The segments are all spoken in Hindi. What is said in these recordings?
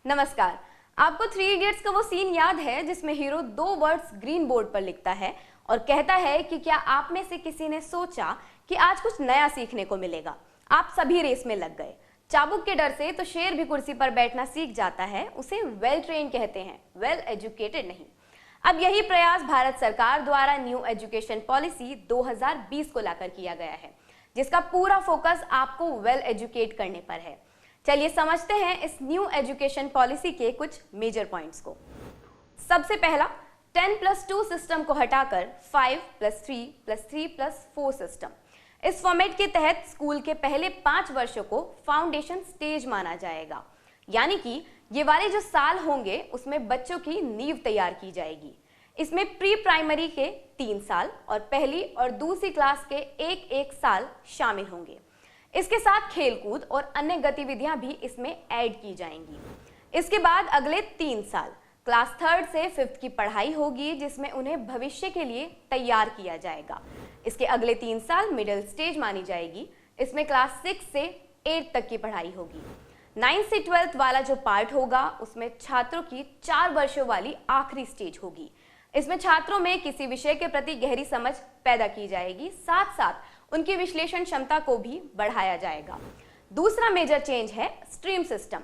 नमस्कार। आपको थ्री इडियट्स का वो सीन याद है जिसमें हीरो दो वर्ड्स ग्रीन बोर्ड पर लिखता है और कहता है कि क्या आप में से किसी ने सोचा कि आज कुछ नया सीखने को मिलेगा। आप सभी रेस में लग गए। चाबुक के डर से तो शेर भी कुर्सी पर बैठना सीख जाता है। उसे वेल ट्रेन कहते हैं, वेल एजुकेटेड नहीं। अब यही प्रयास भारत सरकार द्वारा न्यू एजुकेशन पॉलिसी 2020 को लाकर किया गया है, जिसका पूरा फोकस आपको वेल एजुकेट करने पर है। चलिए समझते हैं इस न्यू एजुकेशन पॉलिसी के कुछ मेजर पॉइंट्स को। सबसे पहला, 10+2 सिस्टम को हटाकर 5+3+3+4 सिस्टम। इस फॉर्मेट के तहत स्कूल के पहले 5 वर्षों को फाउंडेशन स्टेज माना जाएगा, यानी कि ये वाले जो साल होंगे उसमें बच्चों की नींव तैयार की जाएगी। इसमें प्री प्राइमरी के 3 साल और पहली और दूसरी क्लास के एक साल शामिल होंगे। इसके साथ खेलकूद और अन्य गतिविधियां भी इसमें ऐड की जाएंगी। इसके बाद अगले 3 साल क्लास 3rd से 5th की पढ़ाई होगी, जिसमें उन्हें भविष्य के लिए तैयार किया जाएगा। इसके अगले 3 साल मिडिल स्टेज मानी जाएगी। इसमें क्लास 6 से 8 तक की पढ़ाई होगी। 9th से 12th वाला जो पार्ट होगा उसमें छात्रों की 4 वर्षों वाली आखिरी स्टेज होगी। इसमें छात्रों में किसी विषय के प्रति गहरी समझ पैदा की जाएगी, साथ साथ उनकी विश्लेषण क्षमता को भी बढ़ाया जाएगा। दूसरा मेजर चेंज है स्ट्रीम सिस्टम।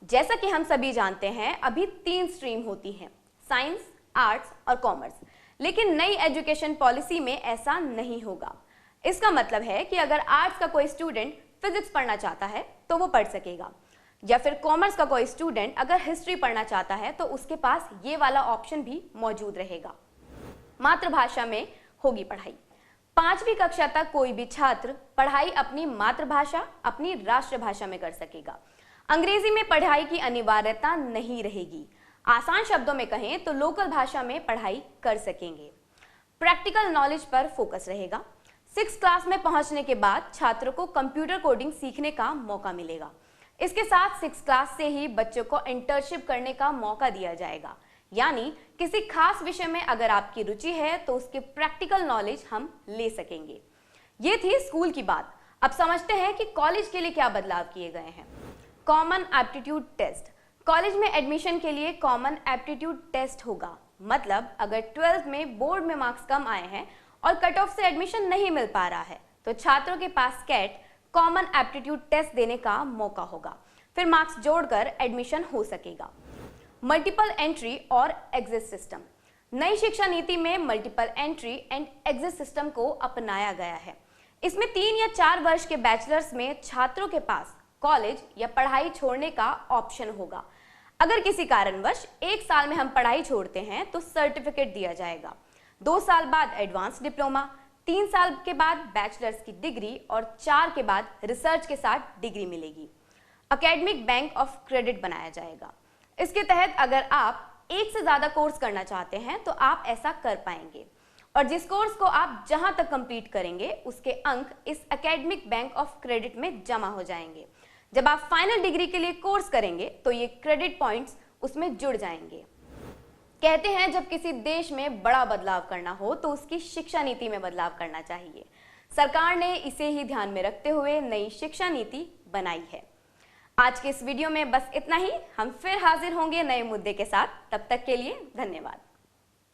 जैसा कि हम सभी जानते हैं, अभी 3 स्ट्रीम होती हैं, साइंस, आर्ट्स और कॉमर्स। लेकिन नई एजुकेशन पॉलिसी में ऐसा नहीं होगा। इसका मतलब है कि अगर आर्ट्स का कोई स्टूडेंट फिजिक्स पढ़ना चाहता है तो वो पढ़ सकेगा, या फिर कॉमर्स का कोई स्टूडेंट अगर हिस्ट्री पढ़ना चाहता है तो उसके पास ये वाला ऑप्शन भी मौजूद रहेगा। मातृभाषा में होगी पढ़ाई। 5वीं कक्षा तक कोई भी छात्र पढ़ाई अपनी मातृभाषा, अपनी राष्ट्रभाषा में कर सकेगा। अंग्रेजी में पढ़ाई की अनिवार्यता नहीं रहेगी। आसान शब्दों में कहें तो लोकल भाषा में पढ़ाई कर सकेंगे। प्रैक्टिकल नॉलेज पर फोकस रहेगा। 6th क्लास में पहुंचने के बाद छात्रों को कंप्यूटर कोडिंग सीखने का मौका मिलेगा। इसके साथ 6th क्लास से ही बच्चों को इंटर्नशिप करने का मौका दिया जाएगा, यानी किसी खास विषय में अगर आपकी रुचि है तो उसके प्रैक्टिकल नॉलेज हम ले सकेंगे। ये थी स्कूल की बात। अब समझते हैं कि कॉलेज के लिए क्या बदलाव किए गए हैं। Common aptitude test. कॉलेज में एडमिशन के लिए कॉमन एप्टीट्यूड टेस्ट होगा। मतलब अगर 12th में बोर्ड में मार्क्स कम आए हैं और कट ऑफ से एडमिशन नहीं मिल पा रहा है तो छात्रों के पास कैट कॉमन एप्टीट्यूड टेस्ट देने का मौका होगा। फिर मार्क्स जोड़कर एडमिशन हो सकेगा। मल्टीपल एंट्री और एग्जिट सिस्टम। नई शिक्षा नीति में multiple entry and exit system को अपनाया गया है। इसमें 3 या 4 वर्ष के बैचलर्स में छात्रों के पास कॉलेज या पढ़ाई छोड़ने का ऑप्शन होगा। अगर किसी कारणवश 1 साल में हम पढ़ाई छोड़ते हैं तो सर्टिफिकेट दिया जाएगा। 2 साल बाद एडवांस डिप्लोमा, 3 साल के बाद बैचलर्स की डिग्री और 4 के बाद रिसर्च के साथ डिग्री मिलेगी। एकेडमिक बैंक ऑफ क्रेडिट बनाया जाएगा। इसके तहत अगर आप 1 से ज्यादा कोर्स करना चाहते हैं तो आप ऐसा कर पाएंगे, और जिस कोर्स को आप जहां तक कंप्लीट करेंगे उसके अंक इस एकेडमिक बैंक ऑफ क्रेडिट में जमा हो जाएंगे। जब आप फाइनल डिग्री के लिए कोर्स करेंगे तो ये क्रेडिट पॉइंट्स उसमें जुड़ जाएंगे। कहते हैं जब किसी देश में बड़ा बदलाव करना हो तो उसकी शिक्षा नीति में बदलाव करना चाहिए। सरकार ने इसे ही ध्यान में रखते हुए नई शिक्षा नीति बनाई है। आज के इस वीडियो में बस इतना ही। हम फिर हाजिर होंगे नए मुद्दे के साथ। तब तक के लिए धन्यवाद।